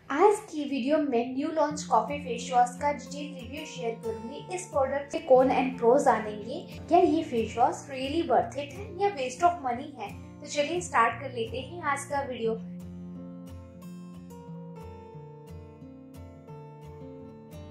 आज की वीडियो में new launch coffee face wash का डिटेल रिव्यू शेयर करूंगी। इस प्रोडक्ट के कौन एंड प्रोज जानेंगे। क्या ये face wash really worth it है या वेस्ट ऑफ मनी है? तो चलिए स्टार्ट कर लेते हैं आज का video.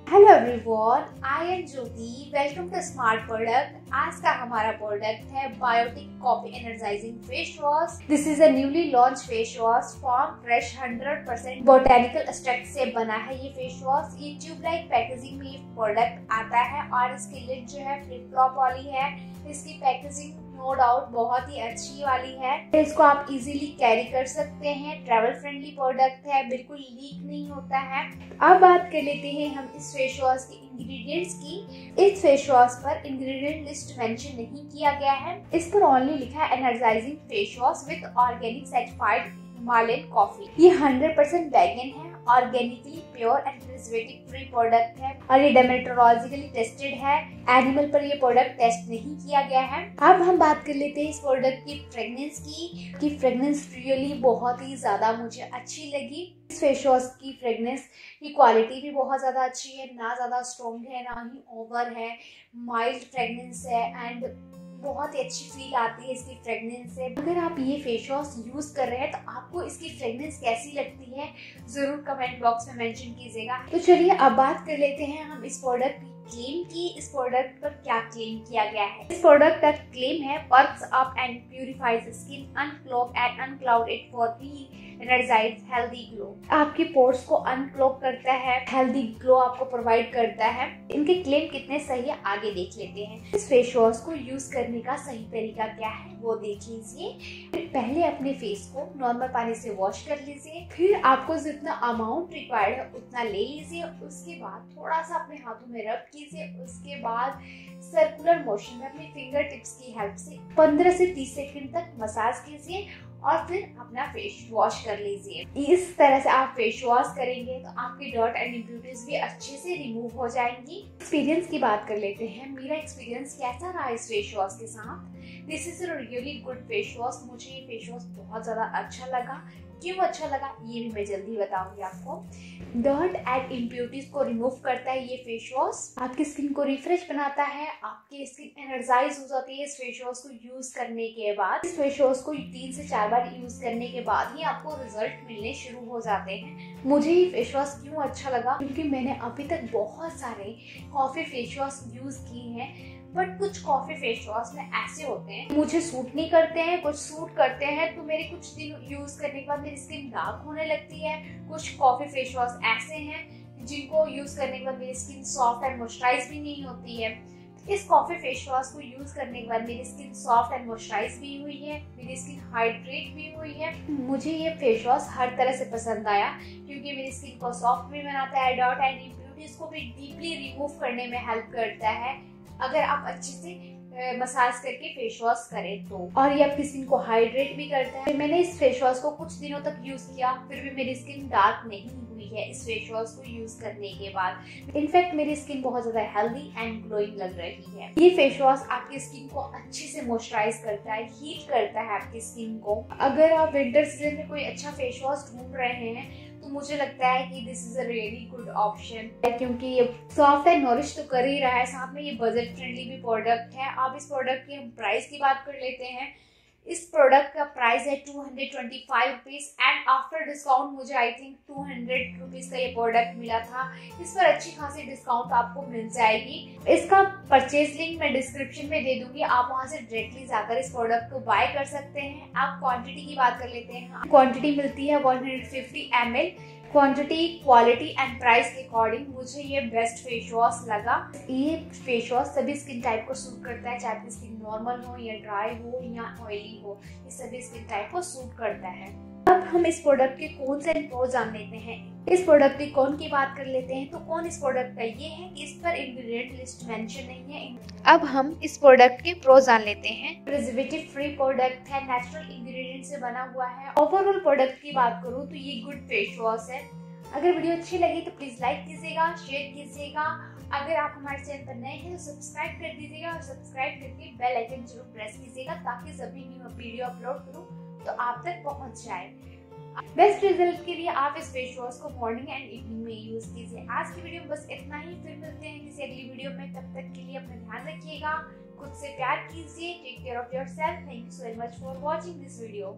Hello everyone, I am Jyoti. Welcome to smart product. आज का हमारा प्रोडक्ट है Biotique coffee energizing face wash. This is a newly launch face wash form fresh 100% botanical extract से बना है ये फेस वॉश। ये ट्यूब लाइक पैकेजिंग में ये प्रोडक्ट आता है और इसकी लिड जो है फ्लिप फ्लॉप वाली है। इसकी पैकेजिंग नो डाउट बहुत ही अच्छी वाली है। इसको आप इजीली कैरी कर सकते हैं। ट्रैवल फ्रेंडली प्रोडक्ट है, बिल्कुल लीक नहीं होता है। अब बात कर लेते हैं हम इस फेस वॉश के इंग्रेडिएंट्स की। इस फेस वॉश पर इंग्रेडिएंट लिस्ट मेंशन नहीं किया गया है। इस पर ओनली लिखा है energising face wash with organic certified Himalayan coffee. ये 100% वेगन है, organically pure and preservative free product है और ये डर्मेटोलॉजिकली टेस्टेड है। एनिमल पर ये प्रोडक्ट टेस्ट नहीं किया गया है। अब हम बात कर लेते हैं इस प्रोडक्ट की फ्रेग्रेंस की फ्रेग्रेंस रियली बहुत ही ज्यादा मुझे अच्छी लगी। इस फेस वॉश की फ्रेग्रेंस की क्वालिटी भी बहुत ज्यादा अच्छी है, ना ज्यादा स्ट्रॉन्ग है ना ही ओवर है। माइल्ड फ्रेग्रेंस है एंड बहुत ही अच्छी फील आती है इसकी फ्रेग्रेंस से। अगर आप ये फेस वॉश यूज कर रहे हैं तो आपको इसकी फ्रेग्रेंस कैसी लगती है जरूर कमेंट बॉक्स में मेंशन कीजिएगा। तो चलिए अब बात कर लेते हैं हम इस प्रोडक्ट की क्लेम की। इस प्रोडक्ट पर क्या क्लेम किया गया है। इस प्रोडक्ट का क्लेम है perks up and purifies skin, unclog and unclouds it for reenergize healthy glow. आपके पोर्स को अनक्लॉग करता है, हेल्दी ग्लो आपको प्रोवाइड करता है। इनके क्लेम कितने सही है आगे देख लेते हैं। इस फेस वॉश को यूज करने का सही तरीका क्या है वो देख लीजिए। पहले अपने फेस को नॉर्मल पानी से वॉश कर लीजिए, फिर आपको जितना अमाउंट रिक्वायर्ड है उतना ले लीजिए। उसके बाद थोड़ा सा अपने हाथों में रब कीजिए। उसके बाद सर्कुलर मोशन में अपने फिंगर टिप्स की हेल्प से 15 से 30 सेकंड तक मसाज कीजिए और फिर अपना फेस वॉश कर लीजिए। इस तरह से आप फेस वॉश करेंगे तो आपकी डॉट एंड इम्प्यूरिटीज भी अच्छे से रिमूव हो जाएंगी। एक्सपीरियंस की बात कर लेते हैं। मेरा एक्सपीरियंस कैसा रहा इस फेस वॉश के साथ। This is a really good face wash. मुझे ये फेस वॉश बहुत ज्यादा अच्छा लगा। क्यों अच्छा लगा ये भी मैं जल्दी बताऊंगी आपको। डर्ट एंड इम्प्यूरिटीज को रिमूव करता है ये फेस वॉश। आपकी स्किन को रिफ्रेश बनाता है, आपकी स्किन एनर्जाइज हो जाती है इस फेस वॉश को यूज करने के बाद। इस फेस वॉश को 3 से 4 बार यूज करने के बाद ही आपको रिजल्ट मिलने शुरू हो जाते हैं। मुझे ये फेस वॉश क्यों अच्छा लगा, क्योंकि मैंने अभी तक बहुत सारे कॉफी फेस वॉश यूज किए हैं, बट कुछ कॉफी फेस वॉश में ऐसे होते हैं मुझे सूट नहीं करते हैं, कुछ सूट करते हैं तो मेरे कुछ दिन यूज करने के बाद मेरी स्किन डार्क होने लगती है। कुछ कॉफी फेस वॉश ऐसे हैं जिनको यूज करने के बाद मेरी स्किन सॉफ्ट एंड मॉइस्चराइज भी नहीं होती है। इस कॉफी फेस वॉश को यूज करने के बाद मेरी स्किन सॉफ्ट एंड मॉइस्चराइज भी हुई है, मेरी स्किन हाइड्रेट भी हुई है। मुझे ये फेस वॉश हर तरह से पसंद आया क्योंकि मेरी स्किन को सॉफ्ट भी बनाता है, डॉट एंड इम्प्यूरिटीज को भी डीपली रिमूव करने में हेल्प करता है अगर आप अच्छे से मसाज करके फेस वॉश करें तो। और ये आपकी स्किन को हाइड्रेट भी करता है। मैंने इस फेस वॉश को कुछ दिनों तक यूज किया, फिर भी मेरी स्किन डार्क नहीं हुई है इस फेस वॉश को यूज करने के बाद। इनफैक्ट मेरी स्किन बहुत ज्यादा हेल्दी एंड ग्लोइंग लग रही है। ये फेस वॉश आपकी स्किन को अच्छे से मॉइस्चराइज करता है, हीट करता है आपकी स्किन को। अगर आप विंटर सीजन में कोई अच्छा फेस वॉश ढूंढ रहे हैं तो मुझे लगता है कि this is a really good option, क्योंकि ये सॉफ्ट एंड नॉरिश तो कर ही रहा है, साथ में ये बजट फ्रेंडली भी प्रोडक्ट है। अब इस प्रोडक्ट की हम प्राइस की बात कर लेते हैं। इस प्रोडक्ट का प्राइस है 225 रुपीज एंड आफ्टर डिस्काउंट मुझे आई थिंक 200 रुपीज का ये प्रोडक्ट मिला था। इस पर अच्छी खासी डिस्काउंट आपको मिल जाएगी। इसका परचेज लिंक मैं डिस्क्रिप्शन में दे दूंगी, आप वहां से डायरेक्टली जाकर इस प्रोडक्ट को बाय कर सकते हैं। आप क्वांटिटी की बात कर लेते हैं। क्वांटिटी मिलती है 150 ml। Quantity, quality and price के अकॉर्डिंग मुझे ये बेस्ट फेस वॉश लगा। ये फेस वॉश सभी स्किन टाइप को सूट करता है, चाहे आपकी स्किन नॉर्मल हो या ड्राई हो या ऑयली हो, ये सभी स्किन टाइप को सूट करता है। अब हम इस प्रोडक्ट के कौन से प्रो जान लेते हैं। इस प्रोडक्ट की कौन की बात कर लेते हैं तो कौन इस प्रोडक्ट का ये है कि इस पर इंग्रेडिएंट लिस्ट मेंशन नहीं है। अब हम इस प्रोडक्ट के प्रो जान लेते हैं। प्रिजर्वेटिव फ्री प्रोडक्ट है, नेचुरल इंग्रेडिएंट से बना हुआ है। ओवरऑल प्रोडक्ट की बात करूँ तो ये गुड फेस वॉश है। अगर वीडियो अच्छी लगी तो प्लीज लाइक कीजिएगा, शेयर कीजिएगा। अगर आप हमारे चैनल पर नए हैं तो सब्सक्राइब कर दीजिएगा और सब्सक्राइब करके बेल आइकन जरूर प्रेस कीजिएगा ताकि जब भी न्यू वीडियो अपलोड करूँ तो आप तक पहुंच जाए। बेस्ट रिजल्ट के लिए आप इस फेस वॉश को मॉर्निंग एंड इवनिंग में यूज कीजिए। आज की वीडियो में बस इतना ही, फिर मिलते हैं किसी अगली वीडियो में। तब तक के लिए अपना ध्यान रखिएगा, खुद से प्यार कीजिए, take care of yourself. Thank you so much for watching this video.